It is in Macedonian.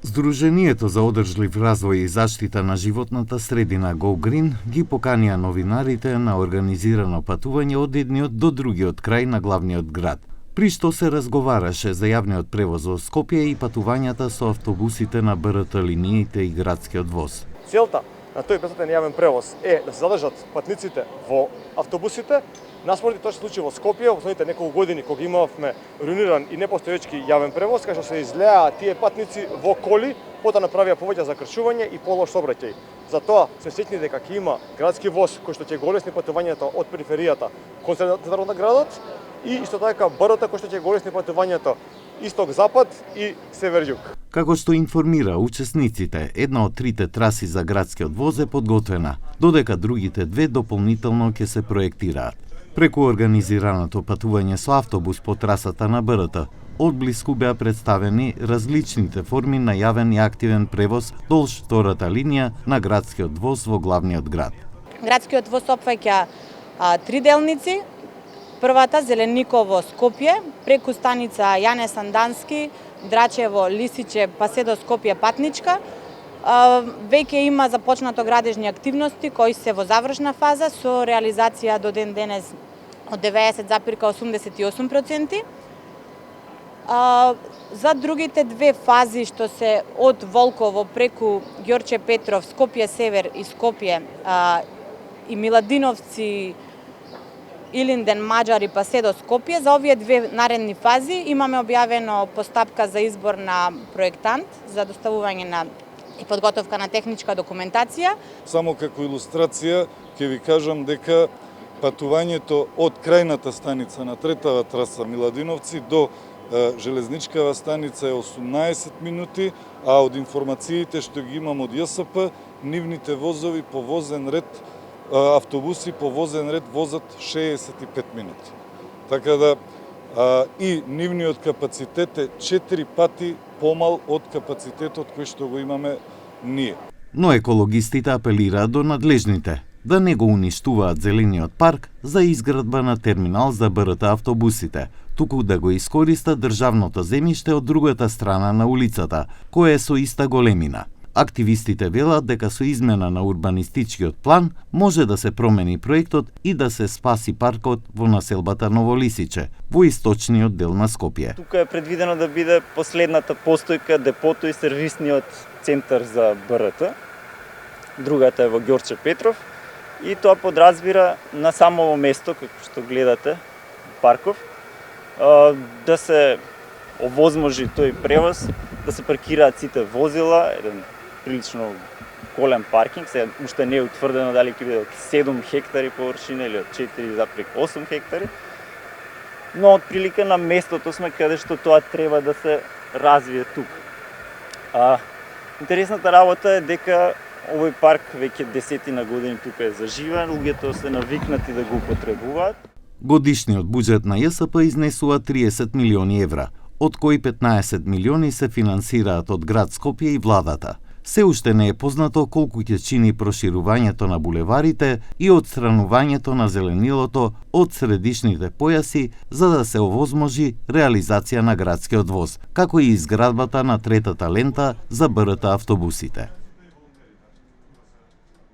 Здруженијето за одржлив развој и заштита на животната средина Go Green ги поканија новинарите на организирано патување од едниот до другиот крај на главниот град, при што се разговараше за јавниот превоз во Скопје и патувањата со автобусите на БРТ линиите и градскиот воз. Целта на тој бесплатен јавен превоз е да се задржат патниците во автобусите. Наспроти тоа се случи во Скопје во последните неколку години кога имавме руиниран и непостоечки јавен превоз, кај што се излеа тие патници во коли, потоа направија повеќе закршување и полош сообраќај. Затоа се сеќни дека ќе има градски воз кој што ќе го олесни патувањето од периферијата кон центарот на градот и исто така БРТ кој што ќе го олесни патувањето исток-запад и север-југ. Како што информира учесниците, една од трите траси за градскиот воз е подготвена, додека другите две дополнително ќе се проектираат. Преку организираното патување со автобус по трасата на БРТ, одблиску беа представени различните форми на јавен и активен превоз долж втората линија на градскиот воз во главниот град. Градскиот воз опфаќа три делници. Првата Зелениково Скопје, преку станица Јане Сандански, Драчево, Лисиче, па се до Скопје патничка. Веќе има започнато градежни активности кои се во завршна фаза со реализација до ден денес од 90,88%. За другите две фази што се од Волково преку Ѓорче Петров, Скопје Север и Скопје и Миладиновци, Илинден, Маџари па се до Скопје, за овие две наредни фази имаме објавено постапка за избор на проектант за доставување на и подготовка на техничка документација. Само како илустрација ќе ви кажам дека патувањето од крајната станица на третава траса Миладиновци до железничкава станица е 18 минути, а од информациите што ги имам од ЈСП, нивните возови по возен ред, автобуси по возен ред возат 65 минути. Така да и нивниот капацитет е 4 пати помал од капацитетот кој што го имаме ние. Но екологистите апелираат до надлежните да не го уништуваат зелениот парк за изградба на терминал за БРТ автобусите, туку да го искористат државното земјиште од другата страна на улицата, која е со иста големина. Активистите велат дека со измена на урбанистичкиот план може да се промени проектот и да се спаси паркот во населбата Новолисиче, во источниот дел на Скопје. Тука е предвидено да биде последната постојка, депото и сервисниот центар за БРТ. Другата е во Ѓорче Петров и тоа подразбира на самово место, како што гледате, парков, да се овозможи тој превоз, да се паркираат сите возила, еден прилично голем паркинг, сега уште не е утврдено дали ќе биде од 7 хектари површина или од 4,8 хектари, но од прилика на местото сме каде што тоа треба да се развие тук. Интересната работа е дека овој парк веќе десетина години тука е заживен, луѓето се навикнати да го употребуваат. Годишниот буџет на ЈСП изнесува 30 милиони евра, од кои 15 милиони се финансираат од град Скопје и владата. Се уште не е познато колку ќе чини проширувањето на булеварите и отстранувањето на зеленилото од средишните појаси за да се овозможи реализација на градскиот воз, како и изградбата на третата лента за БРТ автобусите.